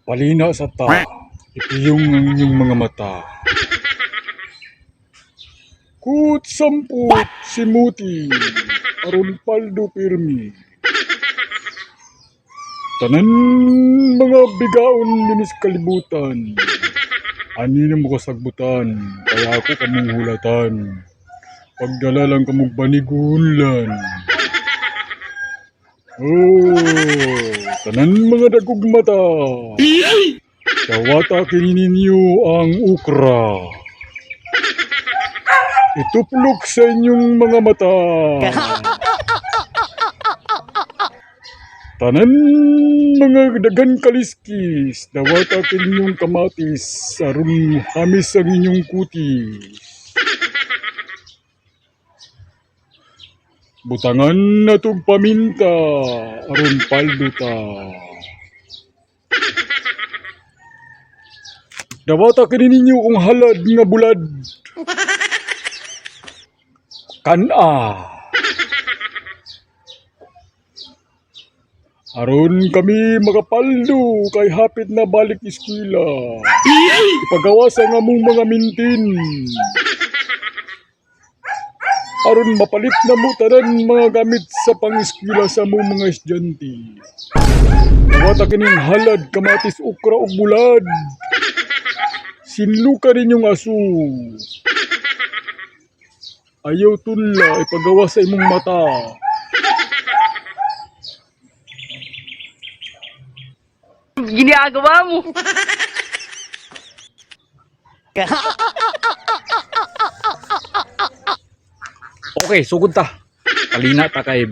Palina sa ta, ipiyong ang inyong mga mata. Kut samput simuti, aron paldo pirmi. Tanan mga bigaon linis kalibutan. Ani na mo kasagbutan, kaya ako kamong hulatan. Pagdala lang kamong panigulan. Oh, tanan mga dagog mata. Kawata kini ninyo ang ukra. Ituplok sa inyong mga mata. Tanan mga dagan kaliskis, dawata kinyong kamatis, aron hamis ang inyong kutis. Butangan na tong paminta, aron paldo ta. Dawata kini ninyo kung halad nga bulad. Kana. Aron kami makapaldo kay hapit na balik eskwela. Ipagawasan nga mong mga mintin. Aron mapalit na mo tanan mga gamit sa pang-eskwela sa mong mga estudyante. Dawata kining halad, kamatis, ukra ug bulad. Sinluka ninyong aso. Ayaw tunla, ipagawa sa imong mata. Ginagawa mo. Okay, sugod ta. Palina ta kay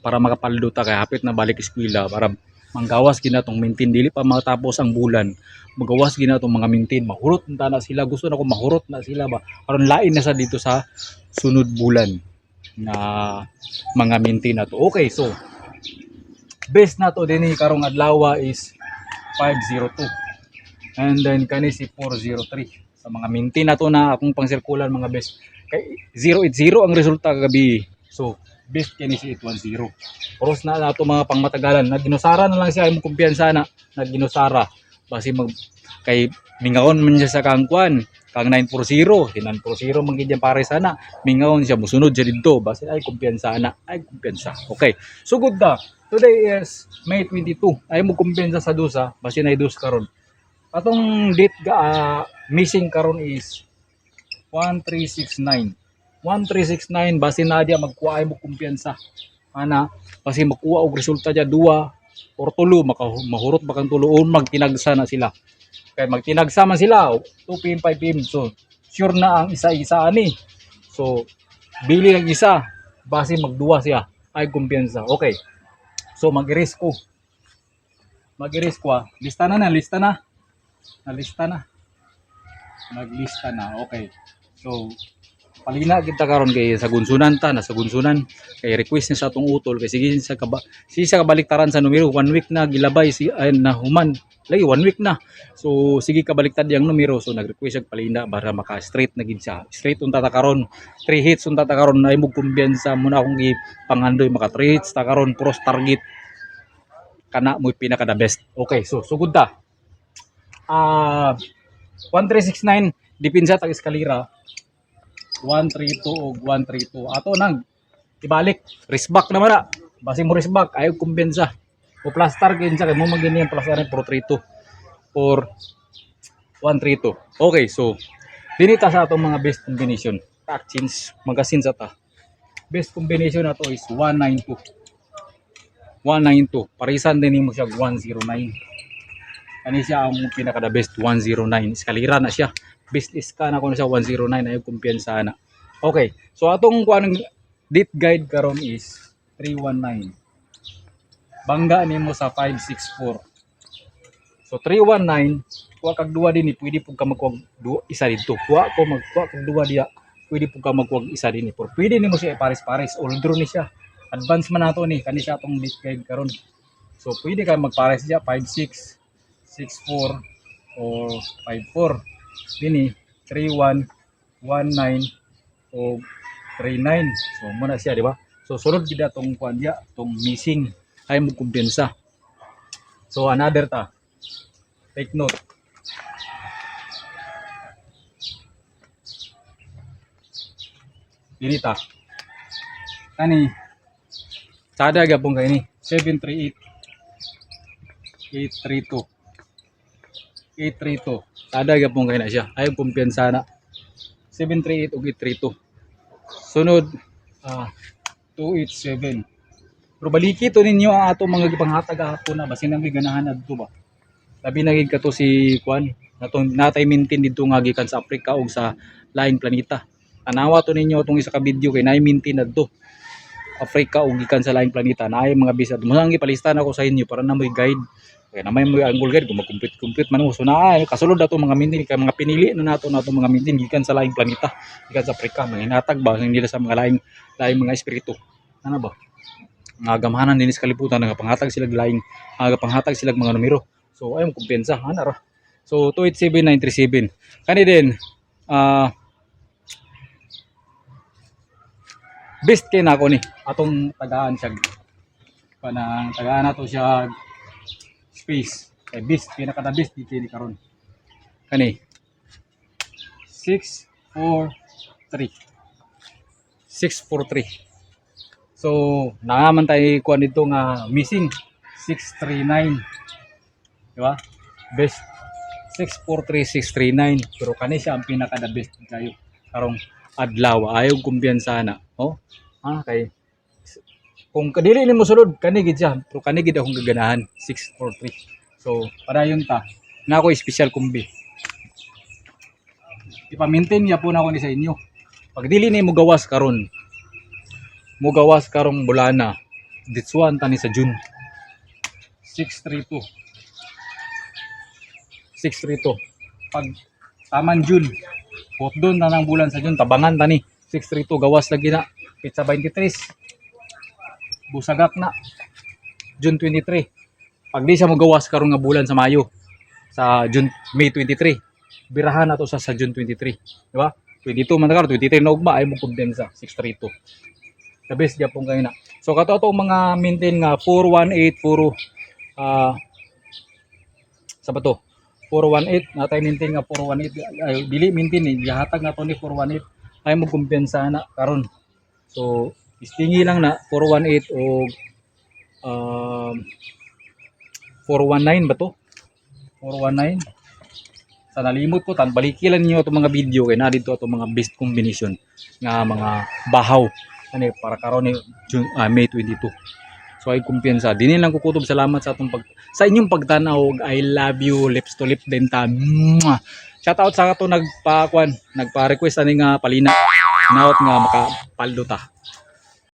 para makapaldo ta kay hapit na balik eskwela para manggawas gina tong mintin dili pa matapos ang bulan. Magawas gina tong mga mintin, mahurot na sila, gusto na ko mahurot na sila ba aron lain na sa dito sa sunod bulan na mga mintin na to. Okay, so best na to dinhi karong adlaw is 502 and then kani si 403 sa mga mintin na to na akong pangsirkulan mga best kay 080 ang resulta kagabi. So best kini si 810. Oros na nato mga pangmatagalan. Nagginusara na lang siya imong kumpiyansa na nagginusara. Basi mag kay mingaon man siya sa kangkuan. Kang 940, 940 man gid pare sana. Mingaon siya musunod siya didto. Basi ay kumpiyansa na. Ay kumpiyansa. Okay. Sugod ta. Today is May 22. Ay mo kumpiyansa sa dusa. Basi na dus karon. Atong date missing karon is 1369. 1369 basi na dia magkuha ay mo kumpiyansa. Ana, basi makuha og resulta dia 2 or 3 mahurot ba kang tuloon magtinagsa na sila. Kay magtinagsa man sila 2 PM 5 PM. So sure na ang isa-isa ani. So bili lang isa basi magduwa siya ay kumpiyansa. Okay. So mag-risk ko. Mag-risk ko. Lista na. Nalista na. Naglista na. Okay. So palina kita karon kay sa gunsunan ta na sa gunsunan kay request niya sa atong utol kay sige sa kabaliktaran sa numero 1 week na gilabay si ay, na human lagi 1 week na. So sige kabaliktad yang numero, so nag-request siya palina para maka straight na gid siya. Straight unta ta karon 3 hits unta ta karon ay mo kumbiyansa muna akong gipanghandoy maka 3 hits ta karon pros target kana mo pinaka the best. Okay, so sugod ta. 1369 dipinsa tag eskalera 132 o 132 ato nang ibalik risback naman na basi mo risback ayaw kumbensa o plastar kinsa kay mo magini ang plastar pro 32 or 132. Okay, so dinita sa atong mga best combination tack change magasin sa ta. Best combination na to is 192 parisan din mo siya 109. Ani siya ang pinaka the best 109 eskalera na siya. Best is ka na ko na siya 109 ay kumpiyansa na. Okay, so atong kuan date guide karon is 319. Bangga nimo sa 564. So 319, kuha kag duwa dinhi, pwede pud ka magkuha isa dito. Kuha kag duwa diya, pwede pud ka magkuha isa dinhi. Pero pwede nimo siya pares-pares, oldro ni siya. Advance man nato ni kani siya atong date guide karon. So pwede ka magpares siya 56, 64 or 54. Dini 3119 o 39. So muna siya di ba? So sunod gid atong kuan dia tong missing ay mo kumpiyansa. So another ta Take note. Dinita. Kani. Sada gapong kay ni 738 832 832. Sada gapong kay na siya. Ay kumpiyansa na. 738 ug 832. Sunod 287. Pero baliki to ninyo ang ato mga gipanghatag hapon na basin nang ganahan adto ba. Labi na gid kato si Kwan natong natay maintain didto nga gikan sa Africa ug sa laing planeta. Tanawa to ninyo itong isa ka video kay naay maintain adto. Africa ug gikan sa laing planeta naay mga bisad. Musang gipalistan ako sa inyo para na may guide. Kaya na may angle guide kung mag-complete man mo. So naay kasulod ato mga maintain kay mga pinili na nato mga maintain gikan sa laing planeta, gikan sa Africa, manginatag ba nila sa mga laing mga espiritu. Ano ba? Nga gamhanan din sa kalibutan nagapanghatag sila laing nagapanghatag sila mga numero. So ayun kumpensa ana ra. So 287937. Kani din best kay nako ni atong tagaan siya kanang tagaan nato siya space. Kay best pinaka the best dito ni karon. Kani 643. So, nangaman tayo kuha nito nga missing 639. Diba? Best 643639. Pero kani siya ang pinaka the best kayo. Karong adlaw ayaw kumpiyansa na. Oh. Kay kung kadili nimo sulod kani gid siya. Pero kani gid akong gaganahan 643. So, para yun ta. Na ako special kumbi. Ipa-maintain niya po na ako ni sa inyo. Pag dili ni mo gawas karon mugawas karong bulana ditsuan tani sa June 632 pag taman June hot doon na ng bulan sa June tabangan tani 632 gawas lagi na pizza 23 busagak na June 23 pag di siya mugawas karong nga bulan sa Mayo sa May 23 birahan na to sa June 23 di ba 22 man karon 23 na ugma ay mo kumpensa 632 the best gyapon kayo na. So kato atong mga maintain nga 418 puro sa bato 418 natay maintain nga 418 ay dili maintain ni gihatag na to ni 418 ay mo kumpensa na karon. So istingi lang na 418 o 419 ba to? 419 sa nalimot ko tan balikilan niyo itong mga video kay na dito itong mga best combination nga mga bahaw ani para karon ni May 22. So ay kumpiyansa dinhi lang kukutob salamat sa atong sa inyong pagtanaw. I love you lips to lip din ta. Shout out sa ato nagpa-request ani nga palina naot nga makapaldo ta.